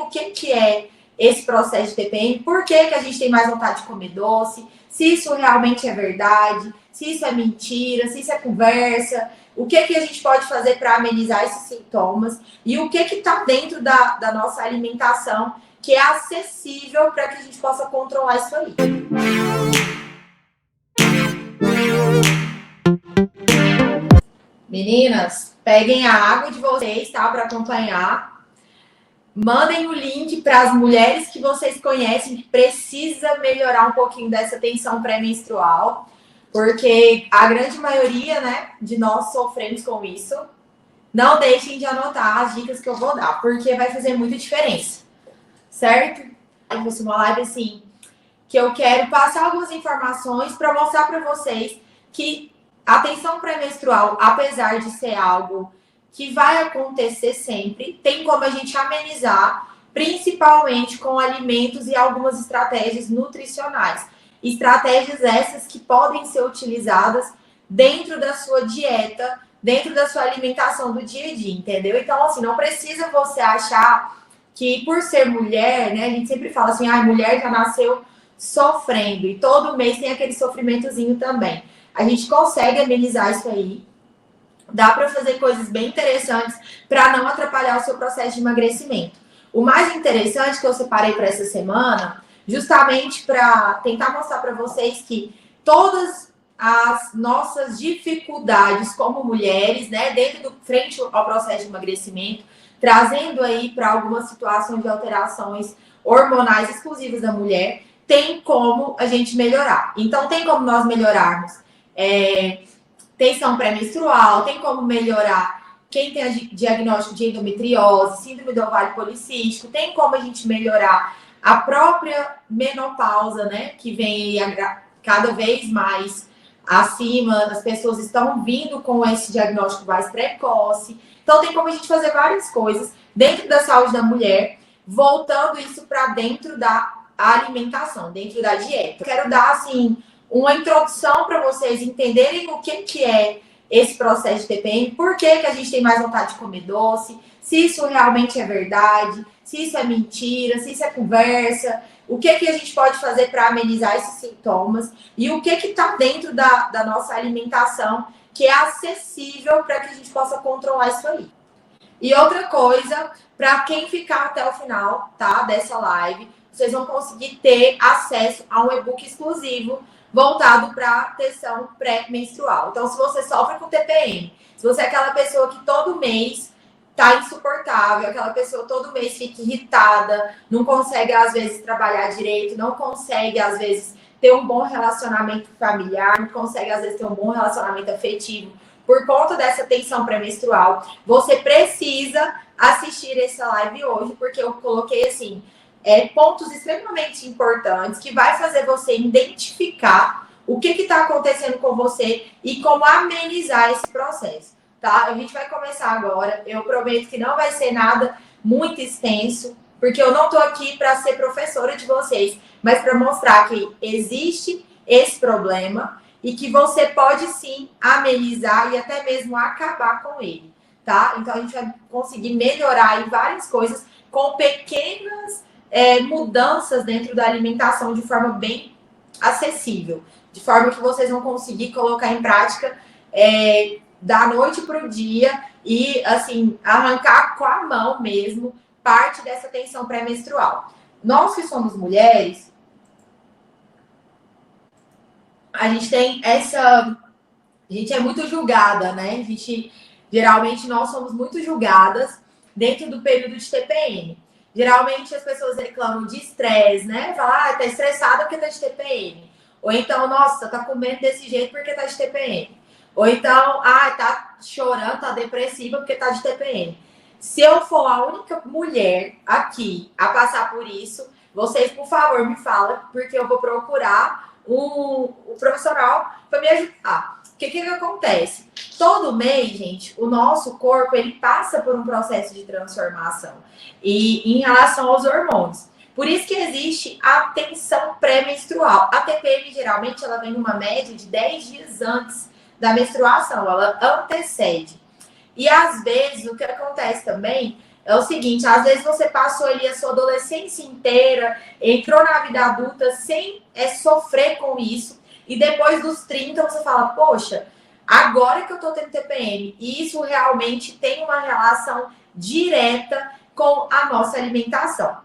o que é esse processo de TPM, por que a gente tem mais vontade de comer doce, se isso realmente é verdade, se isso é mentira, se isso é conversa, o que a gente pode fazer para amenizar esses sintomas e o que está dentro da nossa alimentação que é acessível para que a gente possa controlar isso aí. Meninas, peguem a água de vocês, tá? Para acompanhar. Mandem o link para as mulheres que vocês conhecem que precisa melhorar um pouquinho dessa tensão pré-menstrual, porque a grande maioria, né, de nós sofremos com isso. Não deixem de anotar as dicas que eu vou dar, porque vai fazer muita diferença, certo? Eu vou uma live assim, que eu quero passar algumas informações para mostrar para vocês que a tensão pré-menstrual, apesar de ser algo que vai acontecer sempre, tem como a gente amenizar, principalmente com alimentos e algumas estratégias nutricionais. Estratégias essas que podem ser utilizadas dentro da sua dieta, dentro da sua alimentação do dia a dia, entendeu? Então, assim, não precisa você achar que por ser mulher, né, a gente sempre fala assim, a mulher já nasceu sofrendo, e todo mês tem aquele sofrimentozinho também. A gente consegue amenizar isso aí, dá para fazer coisas bem interessantes para não atrapalhar o seu processo de emagrecimento. O mais interessante que eu separei para essa semana, justamente para tentar mostrar para vocês que todas as nossas dificuldades como mulheres, né, dentro do frente ao processo de emagrecimento, trazendo aí para algumas situações de alterações hormonais exclusivas da mulher, tem como a gente melhorar. Então, tem como nós melhorarmos tensão pré-menstrual, tem como melhorar quem tem diagnóstico de endometriose, síndrome do ovário policístico, tem como a gente melhorar a própria menopausa, né, que vem cada vez mais acima, as pessoas estão vindo com esse diagnóstico mais precoce. Então, tem como a gente fazer várias coisas dentro da saúde da mulher, voltando isso para dentro da alimentação, dentro da dieta. Eu quero dar, assim, uma introdução para vocês entenderem o que é esse processo de TPM, por que a gente tem mais vontade de comer doce, se isso realmente é verdade, se isso é mentira, se isso é conversa, o que a gente pode fazer para amenizar esses sintomas e o que está dentro da nossa alimentação que é acessível para que a gente possa controlar isso aí. E outra coisa, para quem ficar até o final, tá, dessa live, vocês vão conseguir ter acesso a um e-book exclusivo voltado para tensão pré-menstrual. Então, se você sofre com TPM, se você é aquela pessoa que todo mês tá insuportável, aquela pessoa todo mês fica irritada, não consegue, às vezes, trabalhar direito, não consegue, às vezes, ter um bom relacionamento familiar, não consegue, às vezes, ter um bom relacionamento afetivo, por conta dessa tensão pré-menstrual, você precisa assistir essa live hoje, porque eu coloquei, assim, pontos extremamente importantes que vai fazer você identificar o que está acontecendo com você e como amenizar esse processo, tá? A gente vai começar agora. Eu prometo que não vai ser nada muito extenso, porque eu não estou aqui para ser professora de vocês, mas para mostrar que existe esse problema e que você pode sim amenizar e até mesmo acabar com ele, tá? Então a gente vai conseguir melhorar aí várias coisas com pequenas mudanças dentro da alimentação de forma bem acessível, de forma que vocês vão conseguir colocar em prática da noite para o dia e, assim, arrancar com a mão mesmo parte dessa tensão pré-menstrual. Nós que somos mulheres, a gente tem a gente é muito julgada, né? Geralmente, nós somos muito julgadas dentro do período de TPM. Geralmente as pessoas reclamam de estresse, né? Falam, tá estressada porque tá de TPM. Ou então, nossa, tá comendo desse jeito porque tá de TPM. Ou então, tá chorando, tá depressiva porque tá de TPM. Se eu for a única mulher aqui a passar por isso, vocês, por favor, me falem, porque eu vou procurar um profissional para me ajudar. O que acontece? Todo mês, gente, o nosso corpo, ele passa por um processo de transformação. E em relação aos hormônios. Por isso que existe a tensão pré-menstrual. A TPM, geralmente, ela vem numa média de 10 dias antes da menstruação. Ela antecede. E, às vezes, o que acontece também é o seguinte, às vezes você passou ali a sua adolescência inteira, entrou na vida adulta sem sofrer com isso, e depois dos 30 você fala, poxa, agora que eu tô tendo TPM, e isso realmente tem uma relação direta com a nossa alimentação.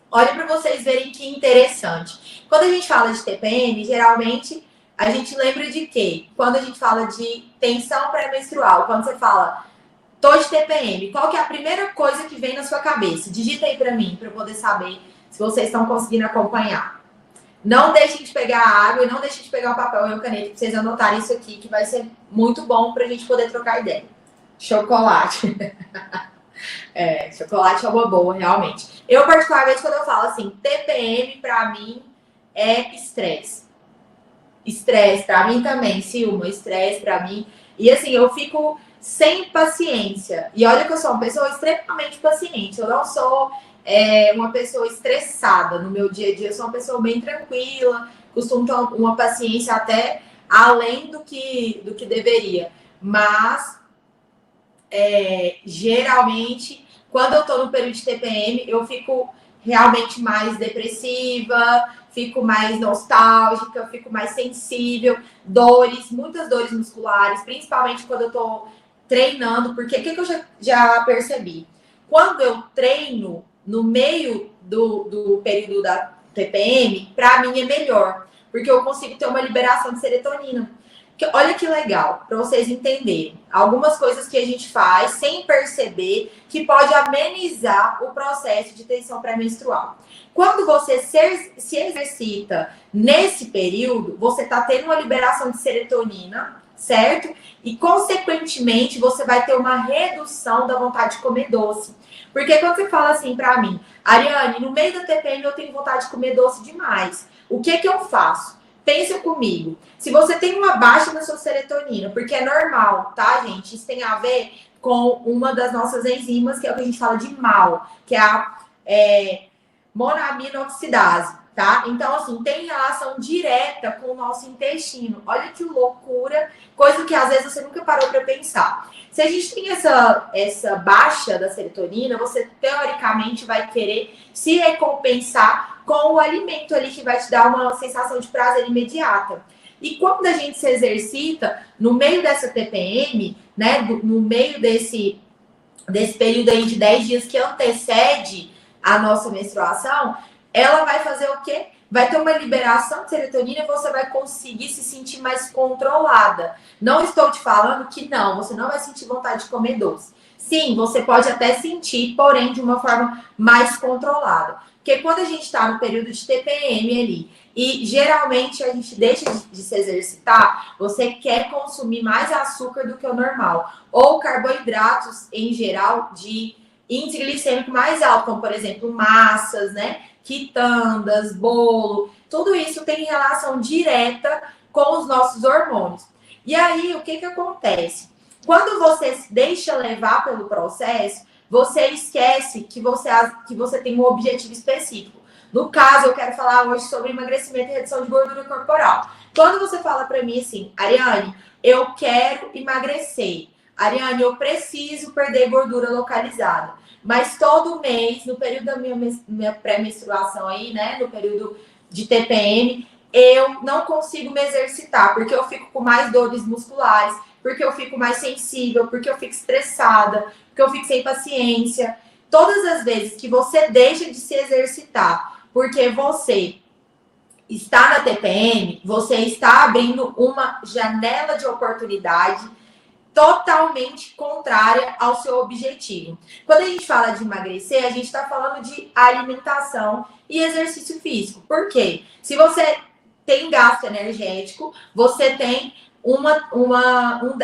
Olha para vocês verem que interessante. Quando a gente fala de TPM, geralmente a gente lembra de quê? Quando a gente fala de tensão pré-menstrual, quando você fala tô de TPM, qual que é a primeira coisa que vem na sua cabeça? Digita aí para mim, para eu poder saber se vocês estão conseguindo acompanhar. Não deixem de pegar a água e não deixem de pegar o papel e a caneta para vocês anotarem isso aqui, que vai ser muito bom para a gente poder trocar ideia. Chocolate. Chocolate é uma boa, realmente. Eu, particularmente, quando eu falo assim, TPM, para mim, é estresse. Estresse, para mim também, Silma, estresse para mim. E assim, eu fico sem paciência. E olha que eu sou uma pessoa extremamente paciente. Eu não sou uma pessoa estressada no meu dia a dia. Eu sou uma pessoa bem tranquila, costumo ter uma paciência até além do que deveria. Mas, geralmente, quando eu tô no período de TPM, eu fico realmente mais depressiva, fico mais nostálgica, fico mais sensível, dores, muitas dores musculares, principalmente quando eu tô treinando, porque o que eu já percebi? Quando eu treino no meio do período da TPM, para mim é melhor, porque eu consigo ter uma liberação de serotonina. Olha que legal, para vocês entenderem. Algumas coisas que a gente faz sem perceber que pode amenizar o processo de tensão pré-menstrual. Quando você se exercita nesse período, você está tendo uma liberação de serotonina, certo? E, consequentemente, você vai ter uma redução da vontade de comer doce. Porque quando você fala assim para mim, Ariane, no meio da TPM eu tenho vontade de comer doce demais. O que eu faço? Pensa comigo. Se você tem uma baixa na sua serotonina, porque é normal, tá, gente? Isso tem a ver com uma das nossas enzimas, que é o que a gente fala de MAO, que é a monaminoxidase, tá? Então, assim, tem relação direta com o nosso intestino. Olha que loucura, coisa que às vezes você nunca parou para pensar. Se a gente tem essa baixa da serotonina, você teoricamente vai querer se recompensar com o alimento ali que vai te dar uma sensação de prazer imediata. E quando a gente se exercita no meio dessa TPM, né, no meio desse período aí de 10 dias que antecede a nossa menstruação, ela vai fazer o quê? Vai ter uma liberação de serotonina e você vai conseguir se sentir mais controlada. Não estou te falando que não, você não vai sentir vontade de comer doce. Sim, você pode até sentir, porém de uma forma mais controlada. Porque quando a gente está no período de TPM ali, e geralmente a gente deixa de se exercitar, você quer consumir mais açúcar do que o normal. Ou carboidratos, em geral, de índice glicêmico mais alto, como, por exemplo, massas, né? Quitandas, bolo. Tudo isso tem relação direta com os nossos hormônios. E aí, o que acontece? Quando você se deixa levar pelo processo, você esquece que você tem um objetivo específico. No caso, eu quero falar hoje sobre emagrecimento e redução de gordura corporal. Quando você fala para mim assim, Ariane, eu quero emagrecer. Ariane, eu preciso perder gordura localizada. Mas todo mês, no período da minha pré-menstruação aí, né, no período de TPM, eu não consigo me exercitar, porque eu fico com mais dores musculares, porque eu fico mais sensível, porque eu fico estressada, porque eu fico sem paciência. Todas as vezes que você deixa de se exercitar, porque você está na TPM, você está abrindo uma janela de oportunidade totalmente contrária ao seu objetivo. Quando a gente fala de emagrecer, a gente está falando de alimentação e exercício físico. Por quê? Se você tem gasto energético, você tem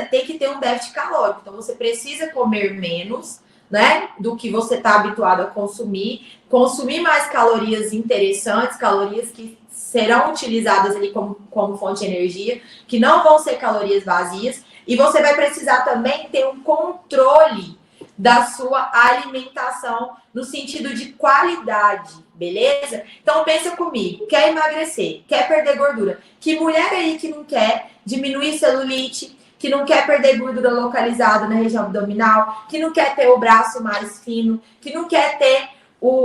tem que ter um déficit calórico. Então, você precisa comer menos, né, do que você está habituado a consumir mais calorias interessantes, calorias que serão utilizadas ali como fonte de energia, que não vão ser calorias vazias, e você vai precisar também ter um controle da sua alimentação no sentido de qualidade, beleza? Então pensa comigo, quer emagrecer, quer perder gordura? Que mulher aí que não quer diminuir celulite, que não quer perder gordura localizada na região abdominal, que não quer ter o braço mais fino, que não quer ter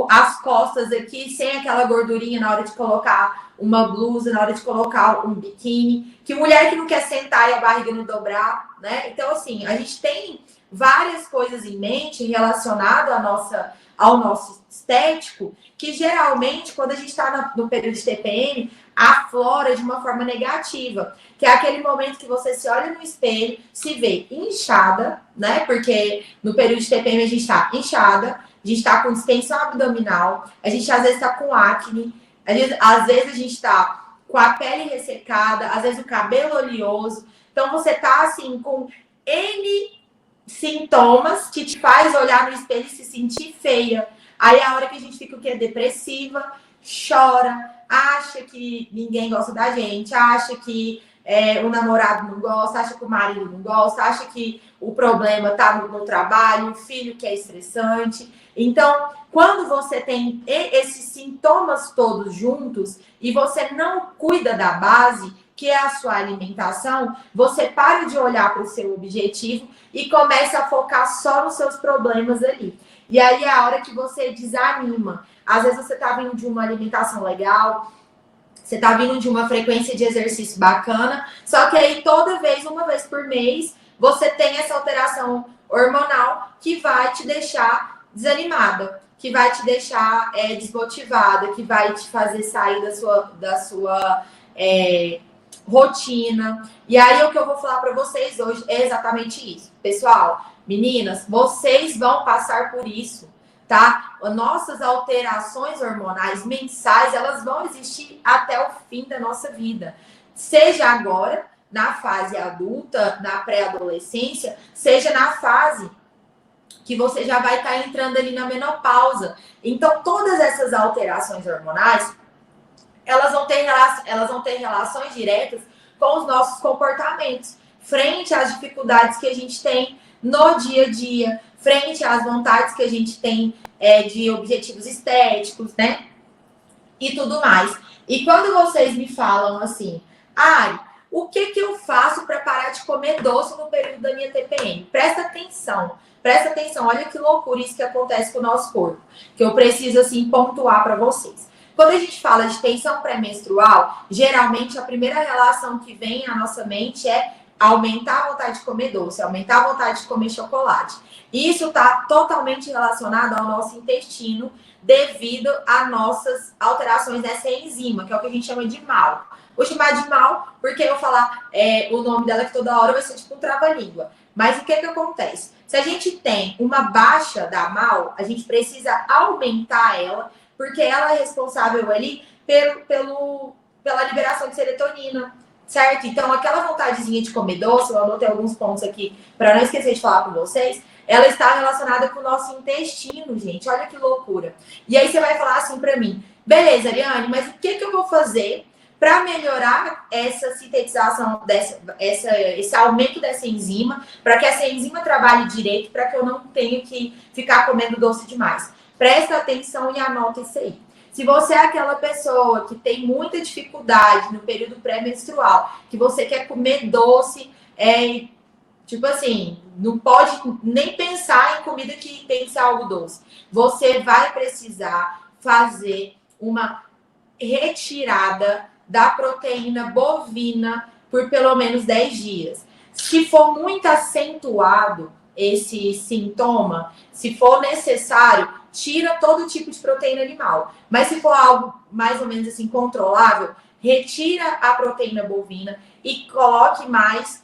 as costas aqui sem aquela gordurinha na hora de colocar uma blusa, na hora de colocar um biquíni, que mulher que não quer sentar e a barriga não dobrar, né? Então, assim, a gente tem várias coisas em mente relacionadas ao nosso estético, que geralmente, quando a gente está no período de TPM, aflora de uma forma negativa, que é aquele momento que você se olha no espelho, se vê inchada, né? Porque no período de TPM a gente está inchada, a gente está com distensão abdominal, a gente às vezes está com acne, às vezes a gente está com a pele ressecada, às vezes o cabelo oleoso. Então você tá assim com N sintomas que te faz olhar no espelho e se sentir feia. Aí é a hora que a gente fica o quê? Depressiva, chora, acha que ninguém gosta da gente, acha que o namorado não gosta, acha que o marido não gosta, acha que o problema tá no trabalho, o filho que é estressante. Então, quando você tem esses sintomas todos juntos e você não cuida da base, que é a sua alimentação, você para de olhar para o seu objetivo e começa a focar só nos seus problemas ali. E aí é a hora que você desanima. Às vezes você está vindo de uma alimentação legal, você está vindo de uma frequência de exercício bacana, só que aí toda vez, uma vez por mês, você tem essa alteração hormonal que vai te deixar desanimada, que vai te deixar desmotivada, que vai te fazer sair da sua rotina. E aí o que eu vou falar para vocês hoje é exatamente isso. Pessoal, meninas, vocês vão passar por isso, tá? Nossas alterações hormonais mensais, elas vão existir até o fim da nossa vida. Seja agora, na fase adulta, na pré-adolescência, seja na fase que você já vai estar entrando ali na menopausa. Então, todas essas alterações hormonais, elas vão ter relações diretas com os nossos comportamentos, frente às dificuldades que a gente tem no dia a dia, frente às vontades que a gente tem de objetivos estéticos, né? E tudo mais. E quando vocês me falam assim, Ari, o que eu faço para parar de comer doce no período da minha TPM? Presta atenção, olha que loucura isso que acontece com o nosso corpo, que eu preciso, assim, pontuar para vocês. Quando a gente fala de tensão pré-menstrual, geralmente a primeira relação que vem à nossa mente é aumentar a vontade de comer doce, aumentar a vontade de comer chocolate. E isso está totalmente relacionado ao nosso intestino devido a nossas alterações nessa enzima, que é o que a gente chama de mal. Vou chamar de mal porque eu falar o nome dela que toda hora vai ser tipo um trava-língua. Mas o que acontece? Se a gente tem uma baixa da mal, a gente precisa aumentar ela, porque ela é responsável ali pela liberação de serotonina, certo? Então, aquela vontadezinha de comer doce, eu anotei alguns pontos aqui para não esquecer de falar com vocês, ela está relacionada com o nosso intestino, gente. Olha que loucura. E aí você vai falar assim para mim, beleza, Ariane, mas o que eu vou fazer para melhorar essa sintetização, esse aumento dessa enzima, para que essa enzima trabalhe direito, para que eu não tenha que ficar comendo doce demais? Presta atenção e anota isso aí. Se você é aquela pessoa que tem muita dificuldade no período pré-menstrual, que você quer comer doce, tipo assim, não pode nem pensar em comida que tem que ser algo doce. Você vai precisar fazer uma retirada da proteína bovina por pelo menos 10 dias. Se for muito acentuado esse sintoma, se for necessário, tira todo tipo de proteína animal. Mas se for algo mais ou menos assim controlável, retira a proteína bovina e coloque mais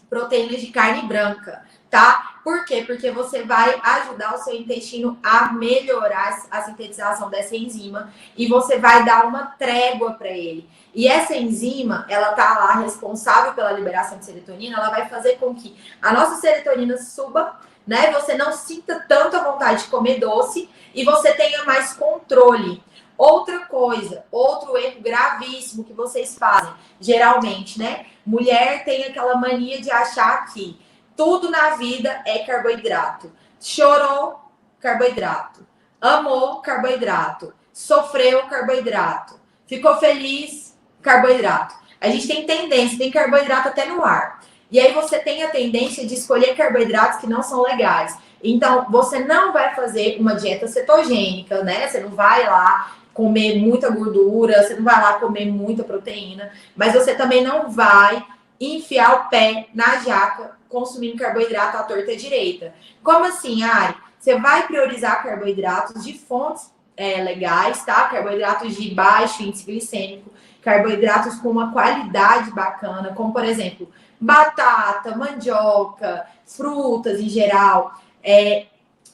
proteínas de carne branca, tá? Por quê? Porque você vai ajudar o seu intestino a melhorar a sintetização dessa enzima e você vai dar uma trégua para ele. E essa enzima, ela tá lá responsável pela liberação de serotonina, ela vai fazer com que a nossa serotonina suba, né? Você não sinta tanta vontade de comer doce e você tenha mais controle. Outra coisa, outro erro gravíssimo que vocês fazem, geralmente, né? Mulher tem aquela mania de achar que tudo na vida é carboidrato. Chorou, carboidrato. Amou, carboidrato. Sofreu, carboidrato. Ficou feliz, carboidrato. A gente tem tendência, tem carboidrato até no ar. E aí você tem a tendência de escolher carboidratos que não são legais. Então, você não vai fazer uma dieta cetogênica, né? Você não vai lá comer muita gordura, você não vai lá comer muita proteína, mas você também não vai enfiar o pé na jaca consumindo carboidrato à torta e à direita. Como assim, Ari? Você vai priorizar carboidratos de fontes legais, tá? Carboidratos de baixo índice glicêmico, carboidratos com uma qualidade bacana, como, por exemplo, batata, mandioca, frutas em geral,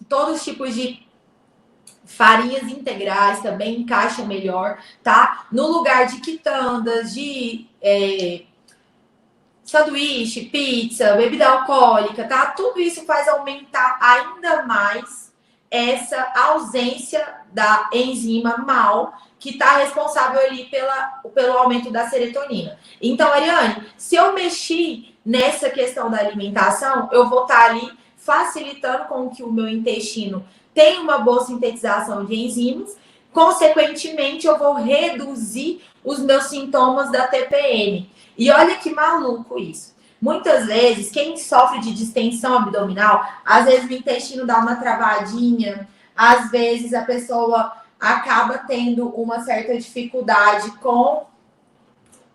todos os tipos de farinhas integrais também encaixam melhor, tá? No lugar de quitandas, de sanduíche, pizza, bebida alcoólica, tá? Tudo isso faz aumentar ainda mais essa ausência da enzima MAO, que está responsável ali pelo aumento da serotonina. Então, Ariane, se eu mexi nessa questão da alimentação, eu vou estar ali facilitando com que o meu intestino tenha uma boa sintetização de enzimas, consequentemente, eu vou reduzir os meus sintomas da TPM. E olha que maluco isso. Muitas vezes, quem sofre de distensão abdominal, às vezes o intestino dá uma travadinha, às vezes a pessoa acaba tendo uma certa dificuldade com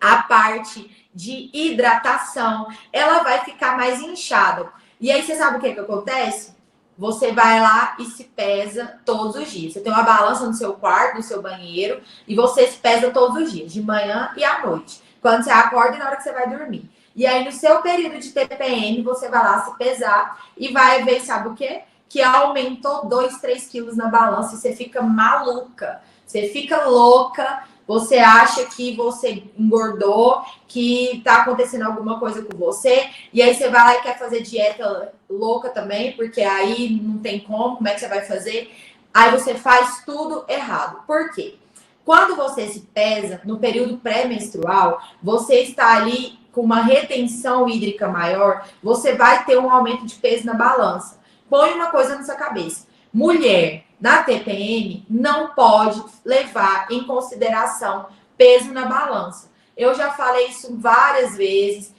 a parte de hidratação, ela vai ficar mais inchada. E aí, você sabe o que acontece? Você vai lá e se pesa todos os dias. Você tem uma balança no seu quarto, no seu banheiro, e você se pesa todos os dias, de manhã e à noite. Quando você acorda e na hora que você vai dormir. E aí, no seu período de TPM, você vai lá se pesar e vai ver, sabe o quê? Que aumentou 2, 3 quilos na balança e você fica maluca. Você fica louca, você acha que você engordou, que tá acontecendo alguma coisa com você, e aí você vai lá e quer fazer dieta louca também, porque aí não tem como é que você vai fazer? Aí você faz tudo errado. Por quê? Quando você se pesa no período pré-menstrual, você está ali com uma retenção hídrica maior, você vai ter um aumento de peso na balança. Põe uma coisa na sua cabeça. Mulher na TPM não pode levar em consideração peso na balança. Eu já falei isso várias vezes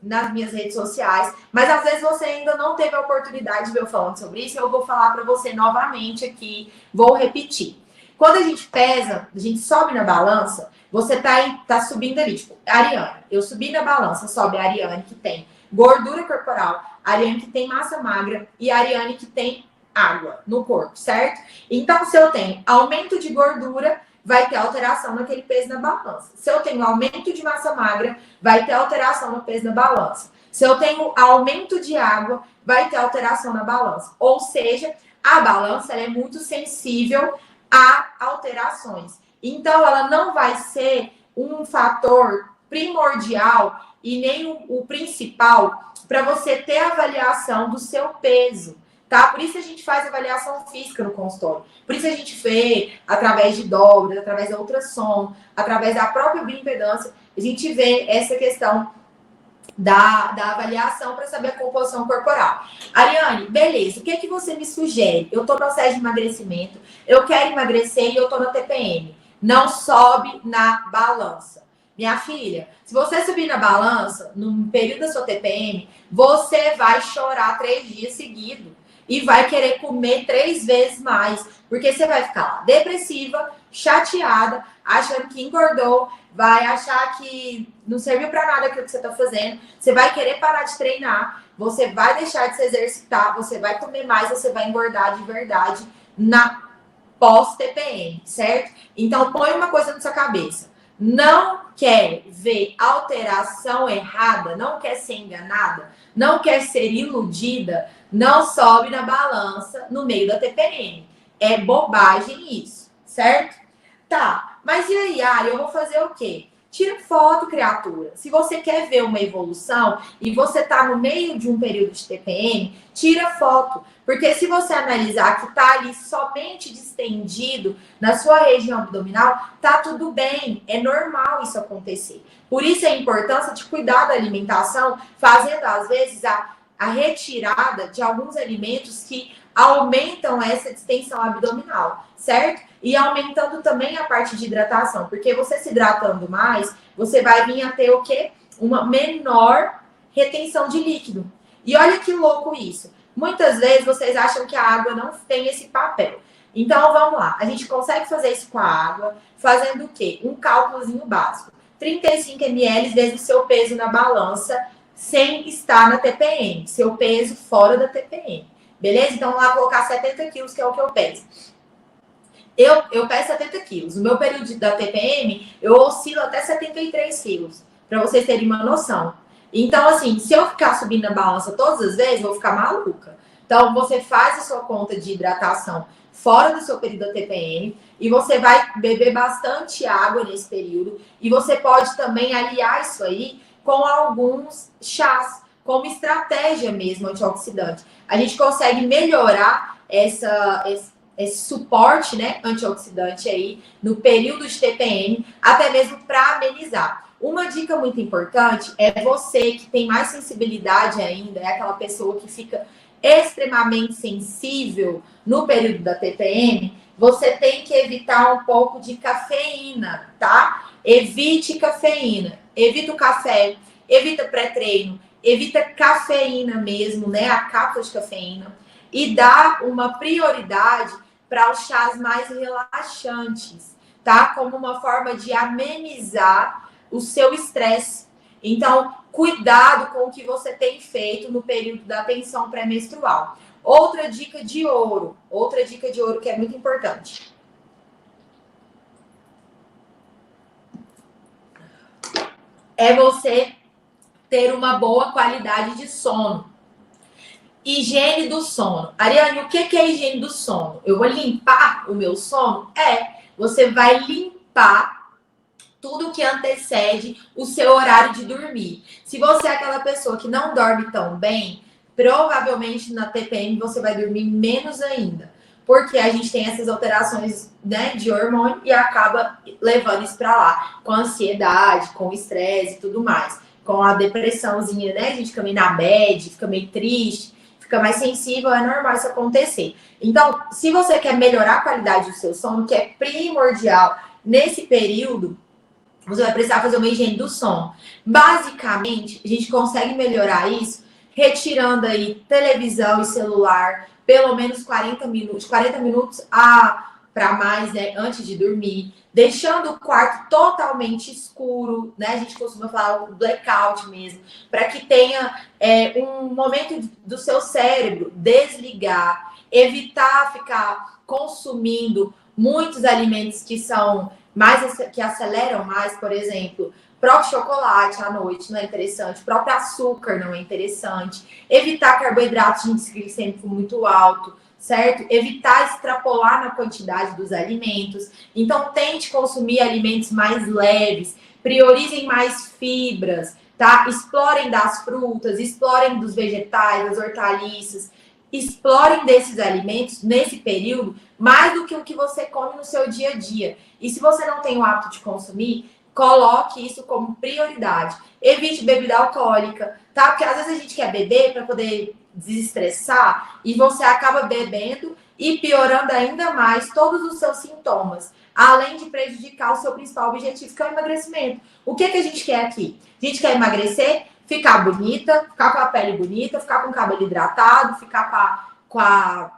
nas minhas redes sociais, mas às vezes você ainda não teve a oportunidade de ver eu falando sobre isso, eu vou falar para você novamente aqui, vou repetir. Quando a gente pesa, a gente sobe na balança, você tá subindo ali, tipo, Ariane, eu subi na balança, sobe a Ariane que tem gordura corporal, a Ariane que tem massa magra e a Ariane que tem água no corpo, certo? Então, se eu tenho aumento de gordura, vai ter alteração naquele peso na balança. Se eu tenho aumento de massa magra, vai ter alteração no peso na balança. Se eu tenho aumento de água, vai ter alteração na balança. Ou seja, a balança ela é muito sensível a alterações. Então, ela não vai ser um fator primordial e nem o principal para você ter avaliação do seu peso, tá? Por isso a gente faz avaliação física no consultório. Por isso a gente vê através de dobras, através da ultrassom, através da própria bioimpedância, a gente vê essa questão da avaliação para saber a composição corporal. Ariane, beleza, o que é que você me sugere? Eu estou no processo de emagrecimento, eu quero emagrecer e eu estou na TPM. Não sobe na balança. Minha filha, se você subir na balança, no período da sua TPM, você vai chorar 3 dias seguidos e vai querer comer 3 vezes mais, porque você vai ficar lá depressiva, chateada, achando que engordou, vai achar que não serviu para nada aquilo que você está fazendo, você vai querer parar de treinar, você vai deixar de se exercitar, você vai comer mais, você vai engordar de verdade na pós-TPM, certo? Então, põe uma coisa na sua cabeça. Não quer ver alteração errada, não quer ser enganada, não quer ser iludida, não sobe na balança no meio da TPM. É bobagem isso, certo? Tá, mas e aí, Ari, eu vou fazer o quê? Tira foto, criatura. Se você quer ver uma evolução e você tá no meio de um período de TPM, tira foto. Porque se você analisar que tá ali somente distendido na sua região abdominal, tá tudo bem. É normal isso acontecer. Por isso a importância de cuidar da alimentação, fazendo às vezes a retirada de alguns alimentos que aumentam essa distensão abdominal, certo? E aumentando também a parte de hidratação, porque você se hidratando mais, você vai vir a ter o quê? Uma menor retenção de líquido. E olha que louco isso. Muitas vezes vocês acham que a água não tem esse papel. Então, vamos lá. A gente consegue fazer isso com a água, fazendo o quê? Um cálculozinho básico. 35 ml vezes o seu peso na balança, sem estar na TPM. Seu peso fora da TPM. Beleza? Então, lá colocar 70 quilos, que é o que eu peso. Eu peso 70 quilos. No meu período da TPM, eu oscilo até 73 quilos. Para vocês terem uma noção. Então, assim, se eu ficar subindo na balança todas as vezes, eu vou ficar maluca. Então, você faz a sua conta de hidratação fora do seu período da TPM e você vai beber bastante água nesse período. E você pode também aliar isso aí com alguns chás, como estratégia mesmo antioxidante. A gente consegue melhorar esse suporte, né, antioxidante aí no período de TPM, até mesmo para amenizar. Uma dica muito importante é você que tem mais sensibilidade ainda, é aquela pessoa que fica extremamente sensível no período da TPM, você tem que evitar um pouco de cafeína, tá? Evite cafeína, evita o café, evita pré-treino, evita cafeína mesmo, né? A cápsula de cafeína, e dá uma prioridade para os chás mais relaxantes, tá? Como uma forma de amenizar o seu estresse. Então, cuidado com o que você tem feito no período da tensão pré-menstrual. Outra dica de ouro que é muito importante. É você ter uma boa qualidade de sono. Higiene do sono. Ariane, o que é higiene do sono? Eu vou limpar o meu sono? Você vai limpar tudo que antecede o seu horário de dormir. Se você é aquela pessoa que não dorme tão bem, provavelmente na TPM você vai dormir menos ainda. Porque a gente tem essas alterações, né, de hormônio e acaba levando isso para lá. Com ansiedade, com estresse e tudo mais. Com a depressãozinha, né? A gente fica meio na bad, fica meio triste, fica mais sensível, é normal isso acontecer. Então, se você quer melhorar a qualidade do seu sono, que é primordial nesse período, você vai precisar fazer uma higiene do sono. Basicamente, a gente consegue melhorar isso retirando aí televisão e celular, pelo menos 40 minutos para mais, né, antes de dormir, deixando o quarto totalmente escuro, né? A gente costuma falar o blackout mesmo, para que tenha um momento do seu cérebro desligar, evitar ficar consumindo muitos alimentos que aceleram mais, por exemplo, próprio chocolate à noite não é interessante, próprio açúcar não é interessante, evitar carboidratos de índice glicêmico muito alto, certo? Evitar extrapolar na quantidade dos alimentos. Então, tente consumir alimentos mais leves, priorizem mais fibras, tá? Explorem das frutas, explorem dos vegetais, das hortaliças, explorem desses alimentos nesse período mais do que o que você come no seu dia a dia. E se você não tem o hábito de consumir, coloque isso como prioridade. Evite bebida alcoólica, tá? Porque às vezes a gente quer beber para poder desestressar e você acaba bebendo e piorando ainda mais todos os seus sintomas, além de prejudicar o seu principal objetivo, que é o emagrecimento. O que a gente quer aqui? A gente quer emagrecer, ficar bonita, ficar com a pele bonita, ficar com o cabelo hidratado, ficar com a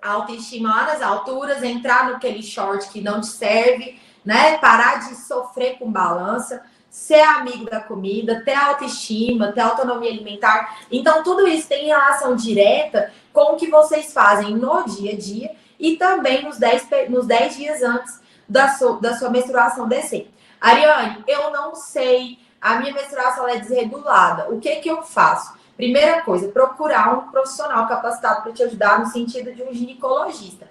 autoestima lá nas alturas, entrar naquele short que não te serve, né? Parar de sofrer com balança, ser amigo da comida, ter autoestima, ter autonomia alimentar. Então, tudo isso tem relação direta com o que vocês fazem no dia a dia e também nos 10 dias antes da sua menstruação descer. Ariane, eu não sei, a minha menstruação é desregulada. O que eu faço? Primeira coisa, procurar um profissional capacitado para te ajudar no sentido de um ginecologista.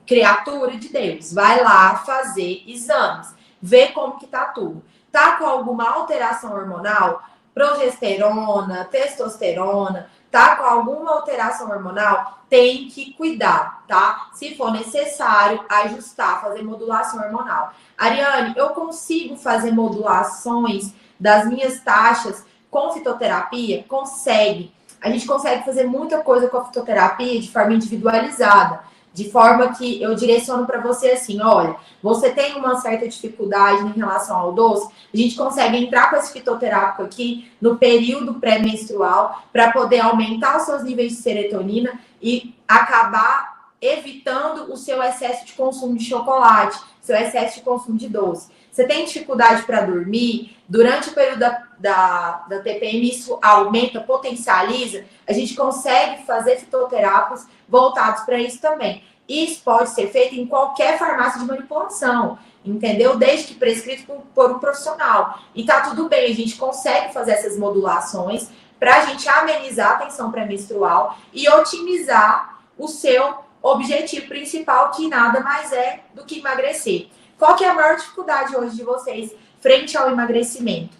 Criatura de Deus, vai lá fazer exames, ver como que tá tudo. Tá com alguma alteração hormonal? Progesterona, testosterona, tá com alguma alteração hormonal? Tem que cuidar, tá? Se for necessário, ajustar, fazer modulação hormonal. Ariane, eu consigo fazer modulações das minhas taxas com fitoterapia? Consegue. A gente consegue fazer muita coisa com a fitoterapia de forma individualizada. De forma que eu direciono para você assim, olha, você tem uma certa dificuldade em relação ao doce, a gente consegue entrar com esse fitoterápico aqui no período pré-menstrual para poder aumentar os seus níveis de serotonina e acabar evitando o seu excesso de consumo de chocolate, seu excesso de consumo de doce. Você tem dificuldade para dormir, durante o período da TPM isso aumenta, potencializa, a gente consegue fazer fitoterápicos voltados para isso também. Isso pode ser feito em qualquer farmácia de manipulação, entendeu? Desde que prescrito por um profissional. E tá tudo bem, a gente consegue fazer essas modulações para a gente amenizar a tensão pré-menstrual e otimizar o seu objetivo principal, que nada mais é do que emagrecer. Qual que é a maior dificuldade hoje de vocês frente ao emagrecimento?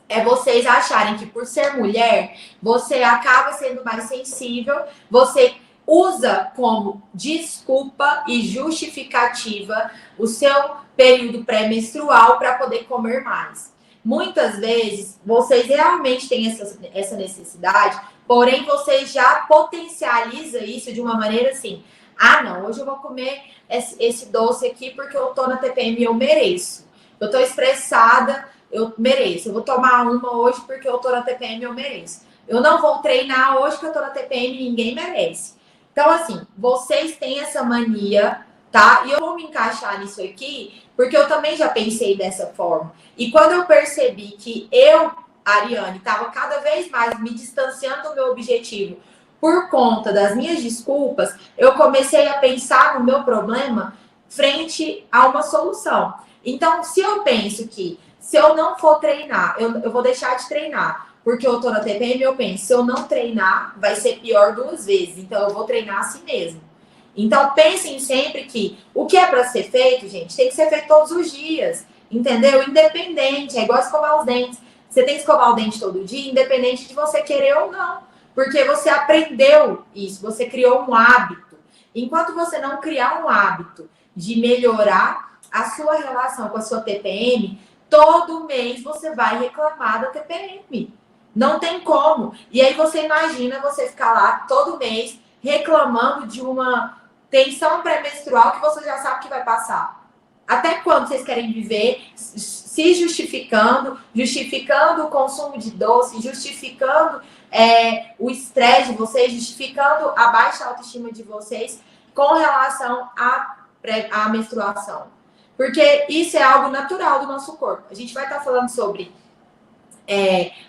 É vocês acharem que por ser mulher, você acaba sendo mais sensível, você usa como desculpa e justificativa o seu período pré-menstrual para poder comer mais. Muitas vezes, vocês realmente têm essa necessidade, porém, vocês já potencializam isso de uma maneira assim, ah, não, hoje eu vou comer esse doce aqui porque eu tô na TPM e eu mereço. Eu tô estressada, eu mereço. Eu vou tomar uma hoje porque eu tô na TPM e eu mereço. Eu não vou treinar hoje porque eu tô na TPM e ninguém merece. Então, assim, vocês têm essa mania, tá? E eu vou me encaixar nisso aqui porque eu também já pensei dessa forma. E quando eu percebi que eu, Ariane, estava cada vez mais me distanciando do meu objetivo por conta das minhas desculpas, eu comecei a pensar no meu problema frente a uma solução. Então, se eu penso que se eu não for treinar, eu vou deixar de treinar, porque eu tô na TPM, eu penso, se eu não treinar, vai ser pior 2 vezes. Então, eu vou treinar assim mesmo. Então, pensem sempre que o que é para ser feito, gente, tem que ser feito todos os dias. Entendeu? Independente, é igual escovar os dentes. Você tem que escovar o dente todo dia, independente de você querer ou não. Porque você aprendeu isso, você criou um hábito. Enquanto você não criar um hábito de melhorar a sua relação com a sua TPM, todo mês você vai reclamar da TPM. Não tem como. E aí você imagina você ficar lá todo mês reclamando de uma tensão pré-menstrual que você já sabe que vai passar. Até quando vocês querem viver se justificando o consumo de doce, justificando o estresse de vocês, justificando a baixa autoestima de vocês com relação à menstruação? Porque isso é algo natural do nosso corpo. A gente vai estar falando sobre...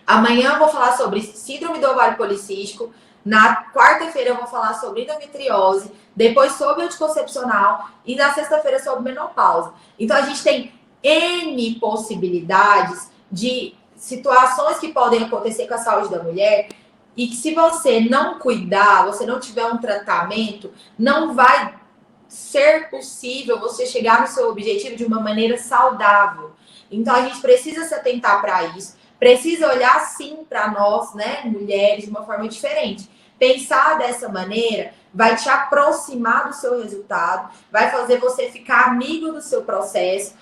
amanhã eu vou falar sobre síndrome do ovário policístico. Na quarta-feira eu vou falar sobre endometriose. Depois sobre anticoncepcional. E na sexta-feira sobre menopausa. Então a gente tem N possibilidades de situações que podem acontecer com a saúde da mulher. E que se você não cuidar, você não tiver um tratamento, não vai ser possível você chegar no seu objetivo de uma maneira saudável. Então, a gente precisa se atentar para isso, precisa olhar sim para nós, né, mulheres, de uma forma diferente. Pensar dessa maneira vai te aproximar do seu resultado, vai fazer você ficar amigo do seu processo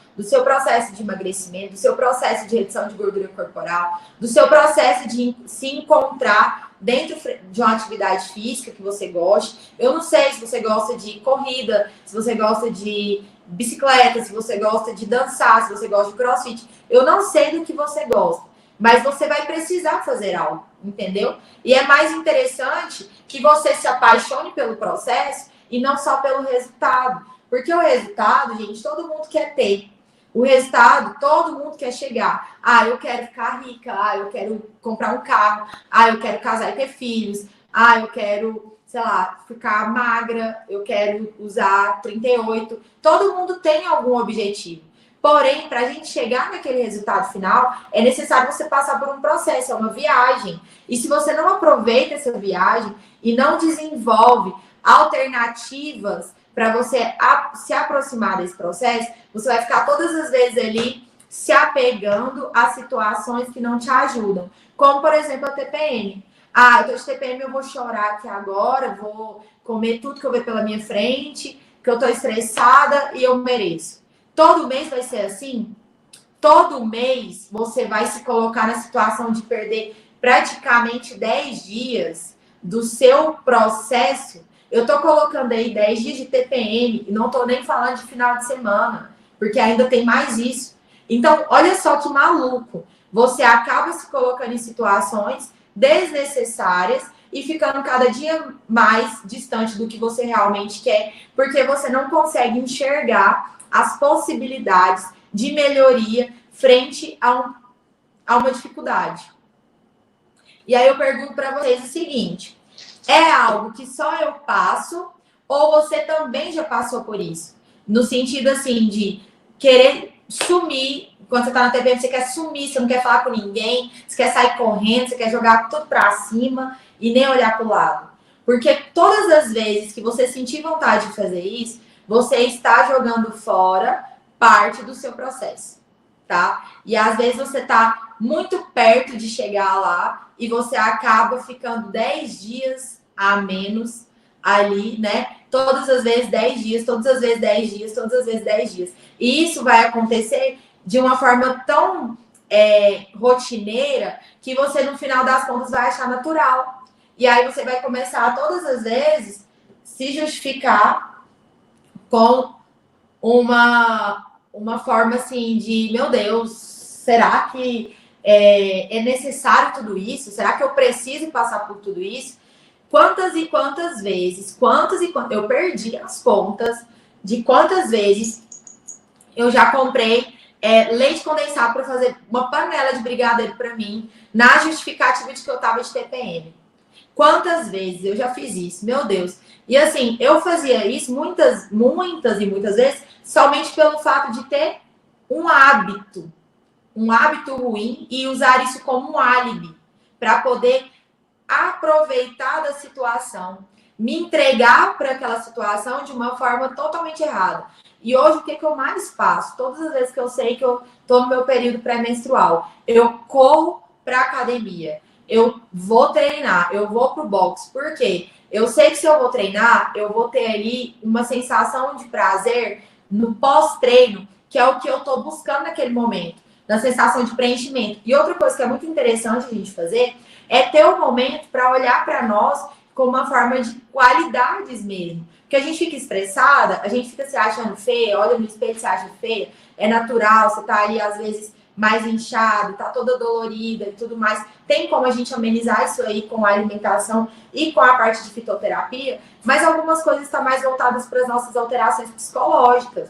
de emagrecimento, do seu processo de redução de gordura corporal, do seu processo de se encontrar dentro de uma atividade física que você goste. Eu não sei se você gosta de corrida, se você gosta de bicicleta, se você gosta de dançar, se você gosta de crossfit. Eu não sei do que você gosta, mas você vai precisar fazer algo, entendeu? E é mais interessante que você se apaixone pelo processo e não só pelo resultado. Porque o resultado, gente, todo mundo quer ter. O resultado, todo mundo quer chegar. Ah, eu quero ficar rica. Ah, eu quero comprar um carro. Ah, eu quero casar e ter filhos. Ah, eu quero, sei lá, ficar magra. Eu quero usar 38. Todo mundo tem algum objetivo. Porém, para a gente chegar naquele resultado final, é necessário você passar por um processo, é uma viagem. E se você não aproveita essa viagem e não desenvolve alternativas para você se aproximar desse processo, você vai ficar todas as vezes ali se apegando a situações que não te ajudam. Como, por exemplo, a TPM. Ah, eu tô de TPM, eu vou chorar aqui agora, vou comer tudo que eu ver pela minha frente, que eu tô estressada e eu mereço. Todo mês vai ser assim? Todo mês você vai se colocar na situação de perder praticamente 10 dias do seu processo Eu tô colocando aí 10 dias de TPM e não tô nem falando de final de semana, porque ainda tem mais isso. Então, olha só que maluco. Você acaba se colocando em situações desnecessárias e ficando cada dia mais distante do que você realmente quer, porque você não consegue enxergar as possibilidades de melhoria frente a uma dificuldade. E aí eu pergunto para vocês o seguinte: é algo que só eu passo ou você também já passou por isso? No sentido assim de querer sumir, quando você tá na TPM, você quer sumir, você não quer falar com ninguém, você quer sair correndo, você quer jogar tudo para cima e nem olhar para o lado. Porque todas as vezes que você sentir vontade de fazer isso, você está jogando fora parte do seu processo, tá? E às vezes você tá muito perto de chegar lá e você acaba ficando 10 dias a menos ali, né? Todas as vezes 10 dias, todas as vezes 10 dias, todas as vezes 10 dias. E isso vai acontecer de uma forma tão rotineira que você, no final das contas, vai achar natural. E aí você vai começar todas as vezes se justificar com uma forma assim de, meu Deus, será que é necessário tudo isso? Será que eu preciso passar por tudo isso? Quantas e quantas vezes, eu perdi as contas de quantas vezes eu já comprei leite condensado para fazer uma panela de brigadeiro para mim, na justificativa de que eu tava de TPM. Quantas vezes eu já fiz isso, meu Deus. E assim, eu fazia isso muitas e muitas vezes, somente pelo fato de ter um hábito ruim e usar isso como um álibi para poder aproveitar da situação, me entregar para aquela situação de uma forma totalmente errada. E hoje o que eu mais faço? Todas as vezes que eu sei que eu tô no meu período pré-menstrual, eu corro para academia, eu vou treinar, eu vou pro box. Por quê? Eu sei que se eu vou treinar, eu vou ter ali uma sensação de prazer no pós-treino, que é o que eu tô buscando naquele momento, da sensação de preenchimento. E outra coisa que é muito interessante a gente fazer é ter um momento para olhar para nós como uma forma de qualidades mesmo. Porque a gente fica estressada, a gente fica se achando feia, olha no espelho e se acha feia, é natural, você tá ali às vezes mais inchado, tá toda dolorida e tudo mais. Tem como a gente amenizar isso aí com a alimentação e com a parte de fitoterapia, mas algumas coisas estão mais voltadas para as nossas alterações psicológicas.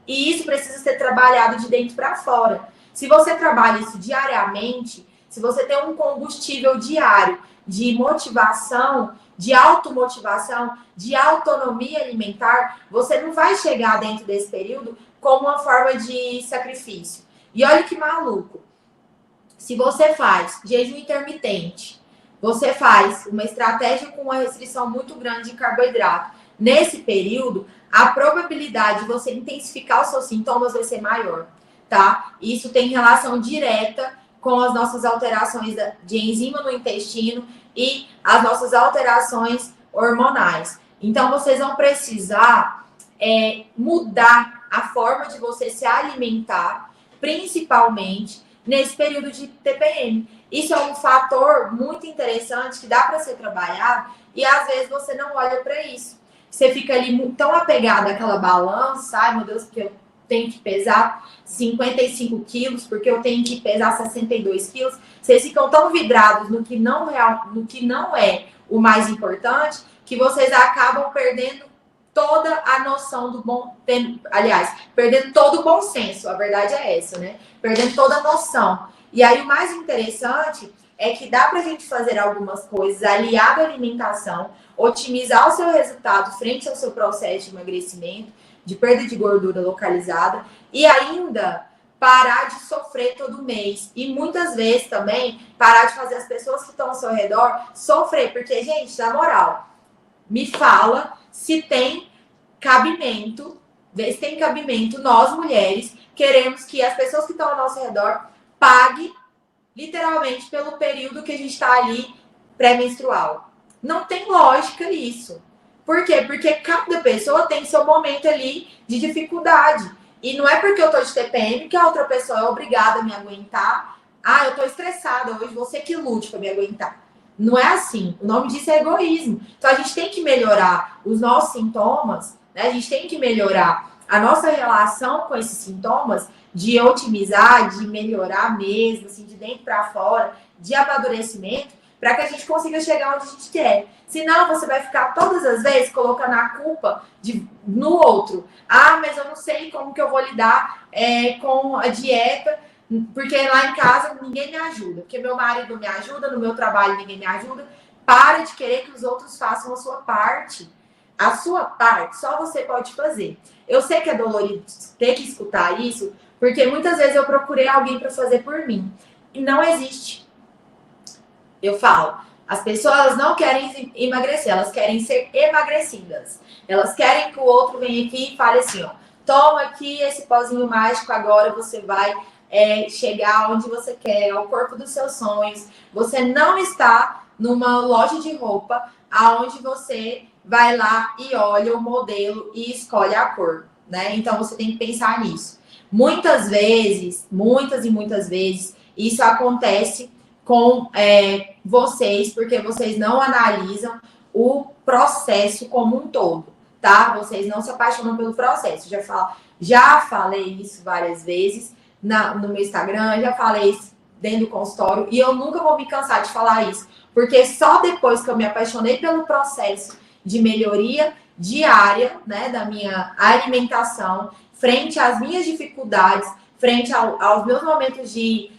E isso precisa ser trabalhado de dentro para fora. Se você trabalha isso diariamente, se você tem um combustível diário de motivação, de automotivação, de autonomia alimentar, você não vai chegar dentro desse período como uma forma de sacrifício. E olha que maluco. Se você faz jejum intermitente, você faz uma estratégia com uma restrição muito grande de carboidrato, nesse período, a probabilidade de você intensificar os seus sintomas vai ser maior, tá? Isso tem relação direta com as nossas alterações de enzima no intestino e as nossas alterações hormonais. Então, vocês vão precisar mudar a forma de você se alimentar, principalmente nesse período de TPM. Isso é um fator muito interessante que dá para ser trabalhado e às vezes você não olha para isso. Você fica ali tão apegado àquela balança, ai meu Deus, porque eu tenho que pesar 55 quilos, porque eu tenho que pesar 62 quilos. Vocês ficam tão vidrados no que não é o mais importante, que vocês acabam perdendo toda a noção do bom... Aliás, perdendo todo o bom senso. A verdade é essa, né? Perdendo toda a noção. E aí, o mais interessante é que dá pra gente fazer algumas coisas aliado à alimentação, otimizar o seu resultado frente ao seu processo de emagrecimento, de perda de gordura localizada e ainda parar de sofrer todo mês. E muitas vezes também parar de fazer as pessoas que estão ao seu redor sofrer. Porque, gente, na moral, me fala se tem cabimento, vê se tem cabimento, nós mulheres queremos que as pessoas que estão ao nosso redor paguem literalmente pelo período que a gente está ali pré-menstrual. Não tem lógica isso. Por quê? Porque cada pessoa tem seu momento ali de dificuldade. E não é porque eu tô de TPM que a outra pessoa é obrigada a me aguentar. Ah, eu tô estressada hoje, você que lute para me aguentar. Não é assim. O nome disso é egoísmo. Então, a gente tem que melhorar os nossos sintomas, né? A gente tem que melhorar a nossa relação com esses sintomas, de otimizar, de melhorar mesmo, assim, de dentro para fora, de amadurecimento, para que a gente consiga chegar onde a gente quer. Senão, você vai ficar todas as vezes colocando a culpa no outro. Ah, mas eu não sei como que eu vou lidar com a dieta, porque lá em casa ninguém me ajuda, porque meu marido não me ajuda, no meu trabalho ninguém me ajuda. Para de querer que os outros façam a sua parte. A sua parte só você pode fazer. Eu sei que é dolorido ter que escutar isso, porque muitas vezes eu procurei alguém para fazer por mim. E não existe. Eu falo, as pessoas não querem emagrecer, elas querem ser emagrecidas. Elas querem que o outro venha aqui e fale assim, ó, toma aqui esse pozinho mágico, agora você vai chegar onde você quer, ao corpo dos seus sonhos. Você não está numa loja de roupa aonde você vai lá e olha o modelo e escolhe a cor, né? Então você tem que pensar nisso. Muitas vezes, muitas e muitas vezes, isso acontece com vocês, porque vocês não analisam o processo como um todo, tá? Vocês não se apaixonam pelo processo. Já falei isso várias vezes no meu Instagram, já falei isso dentro do consultório, e eu nunca vou me cansar de falar isso, porque só depois que eu me apaixonei pelo processo de melhoria diária, né, da minha alimentação, frente às minhas dificuldades, frente aos meus momentos de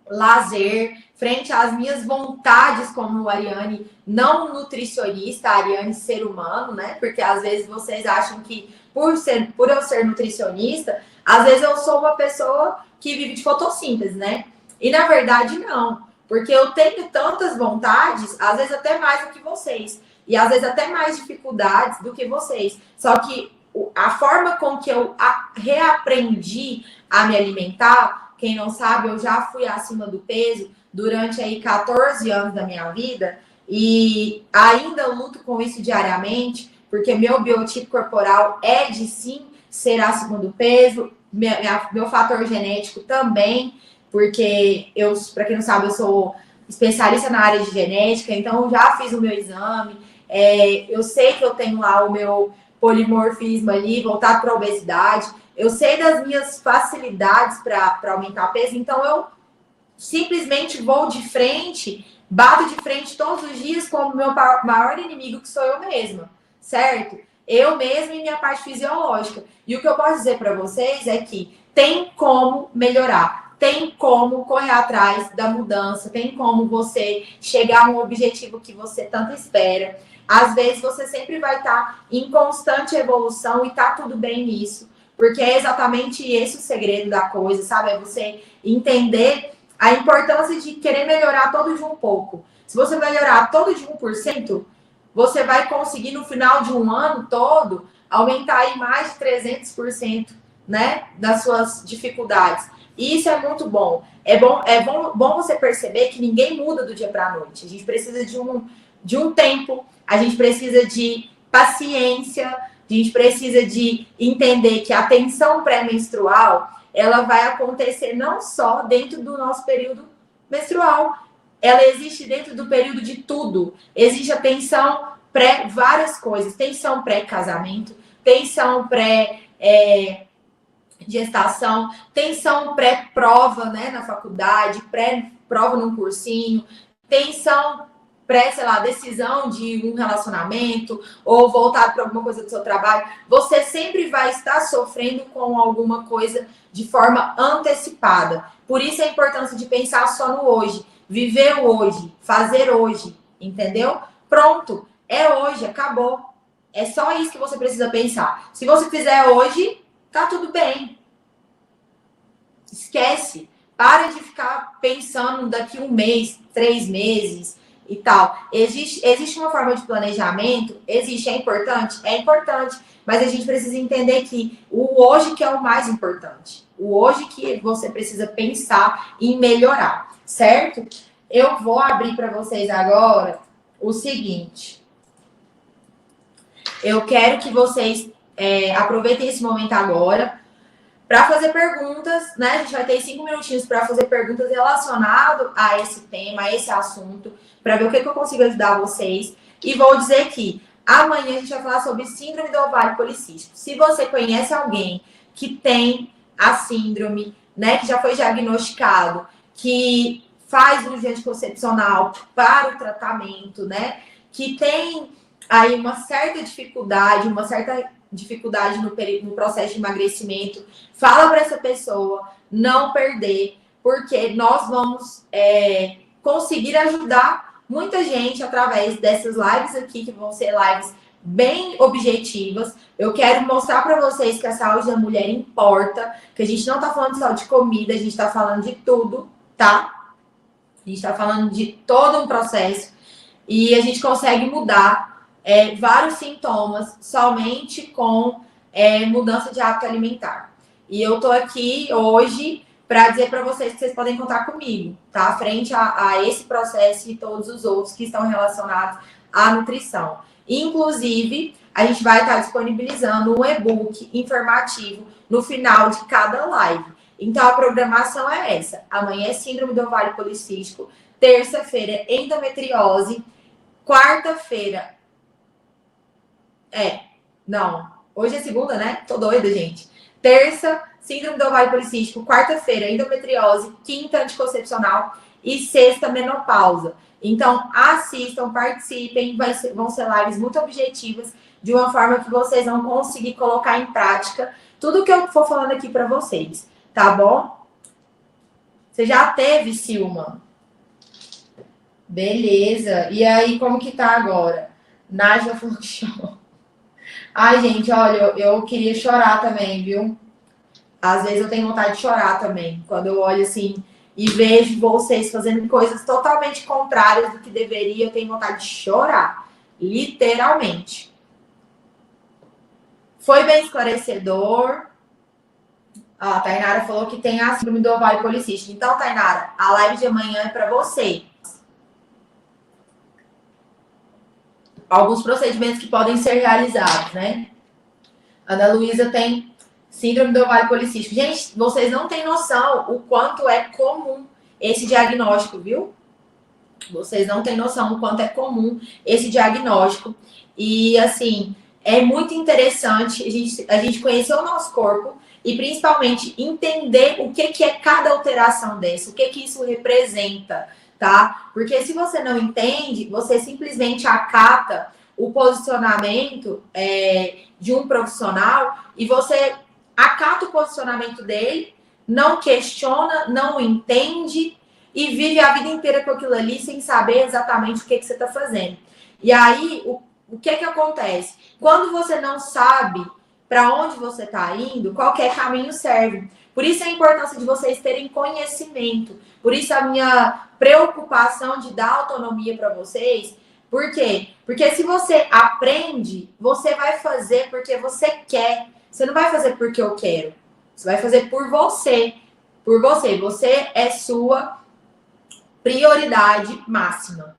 lazer, frente às minhas vontades como Ariane, não nutricionista, Ariane ser humano, né? Porque às vezes vocês acham que por eu ser nutricionista, às vezes eu sou uma pessoa que vive de fotossíntese, né? E na verdade não, porque eu tenho tantas vontades, às vezes até mais do que vocês, e às vezes até mais dificuldades do que vocês. Só que a forma com que eu reaprendi a me alimentar, quem não sabe, eu já fui acima do peso durante aí 14 anos da minha vida e ainda luto com isso diariamente, porque meu biotipo corporal é de sim ser acima do peso, meu fator genético também, porque eu, para quem não sabe, eu sou especialista na área de genética, então eu já fiz o meu exame, eu sei que eu tenho lá o meu polimorfismo ali, voltado para a obesidade. Eu sei das minhas facilidades para aumentar o peso, então eu simplesmente vou de frente, bato de frente todos os dias com o meu maior inimigo, que sou eu mesma, certo? Eu mesma e minha parte fisiológica. E o que eu posso dizer para vocês é que tem como melhorar, tem como correr atrás da mudança, tem como você chegar a um objetivo que você tanto espera. Às vezes você sempre vai estar em constante evolução e tá tudo bem nisso, porque é exatamente esse o segredo da coisa, sabe? É você entender a importância de querer melhorar todo de um pouco. Se você melhorar todo de 1%, você vai conseguir no final de um ano todo aumentar aí mais de 300%, né, das suas dificuldades. E isso é muito bom. É bom você perceber que ninguém muda do dia para a noite. A gente precisa de um tempo, a gente precisa de paciência, a gente precisa de entender que a tensão pré-menstrual, ela vai acontecer não só dentro do nosso período menstrual, ela existe dentro do período de tudo. Existe a tensão pré várias coisas, tensão pré-casamento, tensão pré-gestação, tensão pré-prova, né, na faculdade, pré-prova num cursinho, tensão sei lá, decisão de um relacionamento ou voltar para alguma coisa do seu trabalho, você sempre vai estar sofrendo com alguma coisa de forma antecipada. Por isso a importância de pensar só no hoje, viver o hoje, fazer hoje, entendeu? Pronto, é hoje, acabou. É só isso que você precisa pensar. Se você fizer hoje, tá tudo bem. Esquece. Para de ficar pensando daqui um mês, 3 meses, e tal. Existe uma forma de planejamento? Existe. É importante? É importante. Mas a gente precisa entender que o hoje que é o mais importante. O hoje que você precisa pensar em melhorar, certo? Eu vou abrir para vocês agora o seguinte. Eu quero que vocês aproveitem esse momento agora para fazer perguntas, né? A gente vai ter 5 minutinhos para fazer perguntas relacionadas a esse tema, a esse assunto, para ver o que eu consigo ajudar vocês. E vou dizer que amanhã a gente vai falar sobre síndrome do ovário policístico. Se você conhece alguém que tem a síndrome, né, que já foi diagnosticado, que faz uso de anticoncepcional para o tratamento, né, que tem aí uma certa dificuldade no processo de emagrecimento, fala para essa pessoa não perder, porque nós vamos conseguir ajudar muita gente através dessas lives aqui, que vão ser lives bem objetivas. Eu quero mostrar para vocês que a saúde da mulher importa, que a gente não está falando só de comida, a gente está falando de tudo, tá? A gente está falando de todo um processo e a gente consegue mudar vários sintomas somente com mudança de hábito alimentar. E eu tô aqui hoje para dizer para vocês que vocês podem contar comigo, tá? Frente a esse processo e todos os outros que estão relacionados à nutrição. Inclusive, a gente vai estar disponibilizando um e-book informativo no final de cada live. Então, a programação é essa. Amanhã é síndrome do ovário policístico, terça-feira endometriose, quarta-feira hoje é segunda, né? Tô doida, gente. Terça, síndrome do ovário policístico, quarta-feira endometriose, quinta anticoncepcional e sexta menopausa. Então, assistam, participem, vão ser lives muito objetivas, de uma forma que vocês vão conseguir colocar em prática tudo que eu for falando aqui para vocês, tá bom? Você já teve, Silma? Beleza. E aí, como que tá agora? Nájila falou que chora. Ai, gente, olha, eu queria chorar também, viu? Às vezes eu tenho vontade de chorar também, quando eu olho assim e vejo vocês fazendo coisas totalmente contrárias do que deveria, eu tenho vontade de chorar, literalmente. Foi bem esclarecedor. A Tainara falou que tem a síndrome do ovário policístico. Então, Tainara, a live de amanhã é para você. Alguns procedimentos que podem ser realizados, né? Ana Luísa tem síndrome do ovário policístico. Gente, vocês não têm noção o quanto é comum esse diagnóstico, viu? Vocês não têm noção o quanto é comum esse diagnóstico. E, assim, é muito interessante a gente conhecer o nosso corpo e, principalmente, entender o que é cada alteração dessa, o que isso representa, tá? Porque se você não entende, você simplesmente acata o posicionamento de um profissional e você acata o posicionamento dele, não questiona, não entende e vive a vida inteira com aquilo ali sem saber exatamente o que você está fazendo. E aí, o que acontece? Quando você não sabe para onde você está indo, qualquer caminho serve. Por isso a importância de vocês terem conhecimento. Por isso a minha preocupação de dar autonomia para vocês. Por quê? Porque se você aprende, você vai fazer porque você quer. Você não vai fazer porque eu quero. Você vai fazer por você. Por você. Você é sua prioridade máxima.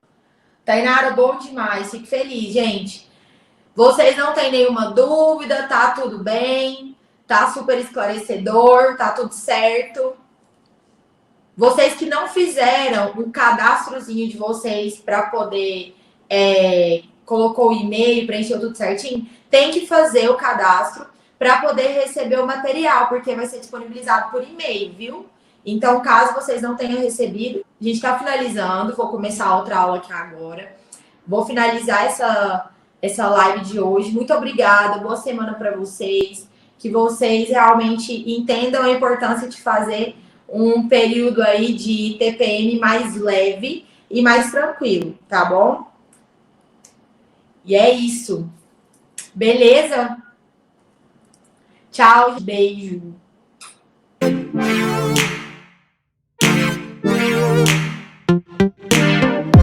Tainara, bom demais. Fico feliz, gente. Vocês não têm nenhuma dúvida, tá tudo bem, tá super esclarecedor, tá tudo certo. Vocês que não fizeram um cadastrozinho de vocês para poder colocou o e-mail, preencheu tudo certinho, tem que fazer o cadastro para poder receber o material, porque vai ser disponibilizado por e-mail, viu? Então, caso vocês não tenham recebido, a gente está finalizando, vou começar outra aula aqui agora. Vou finalizar essa live de hoje. Muito obrigada, boa semana para vocês. Que vocês realmente entendam a importância de fazer um período aí de TPM mais leve e mais tranquilo, tá bom? E é isso. Beleza? Tchau, beijo.